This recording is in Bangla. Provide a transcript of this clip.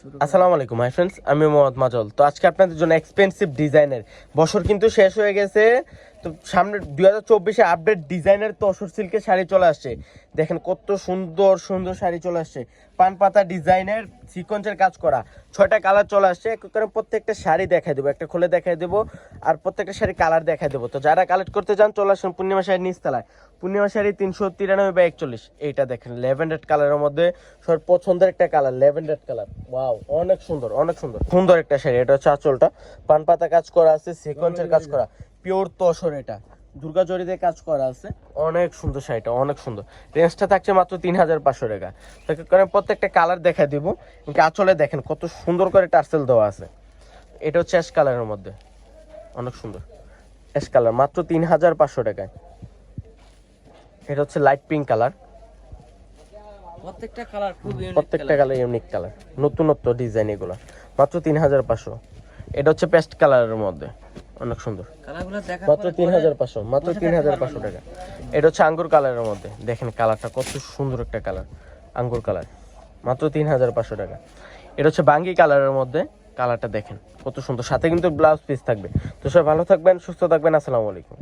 আসসালামু আলাইকুম মাই ফ্রেন্ডস, আমি মোহাম্মদ মাজল। তো আজকে আপনাদের জন্য এক্সপেন্সিভ ডিজাইনের বছর কিন্তু শেষ হয়ে গেছে, তো সামনে 2024-এ আপডেট ডিজাইনের তসর সিল্কের শাড়ি চলে আসছে। দেখেন কত সুন্দর সুন্দর শাড়ি চলে আসছে, পান পাতা ডিজাইনের সিকোয়েন্সের কাজ করা, 6টা কালার চলে আসছে। এক করে প্রত্যেকটা শাড়ি দেখাই দেবো, একটা খুলে দেখাই দেবো, আর প্রত্যেকটা শাড়ি কালার দেখাই দেবো। তো যারা কালেক্ট করতে চান চলে আসুন পূর্ণিমা শাড়ি নিচতলায়। পূর্ণিমা শাড়ি 393/41। এইটা দেখেন ল্যাভেন্ডার কালারের মধ্যে সবার পছন্দের একটা কালার, ল্যাভেন্ডার কালার। ওয়াও, অনেক সুন্দর অনেক সুন্দর সুন্দর একটা শাড়ি। এটা হচ্ছে আঁচলটা, পান পাতা কাজ করা আছে, সিকোয়েন্সের কাজ করা, পিওর তসর। এটা দুর্গা জরিতে কাজ করা আছে, অনেক সুন্দর শাড়িটা, অনেক সুন্দর। রেঞ্জটা থাকছে মাত্র 3500 টাকা। কারণ প্রত্যেকটা কালার দেখা দিব। আঁচলে দেখেন কত সুন্দর করে টার্সেল দেওয়া আছে। এটা হচ্ছে অ্যাশ কালারের মধ্যে, অনেক সুন্দর অ্যাশ কালার, মাত্র 3500 টাকায়। এটা হচ্ছে লাইট পিঙ্ক কালার, প্রত্যেকটা কালার খুব প্রত্যেকটা কালার ইউনিক কালার, নতুনত্ব ডিজাইন এগুলো, মাত্র 3500। এটা হচ্ছে পেস্ট কালারের মধ্যে, অনেক সুন্দর, কালারগুলো দেখা মাত্র 3500, মাত্র 3500 টাকা। এটা হচ্ছে আঙ্গুর কালারের মধ্যে, দেখেন কালারটা কত সুন্দর একটা কালার, আঙ্গুর কালার, মাত্র 3500 টাকা। এটা হচ্ছে বাঙ্গি কালারের মধ্যে, কালারটা দেখেন কত সুন্দর, সাথে কিন্তু ব্লাউজ পিস থাকবে। তো সবাই ভালো থাকবেন, সুস্থ থাকবেন, আসসালামু আলাইকুম।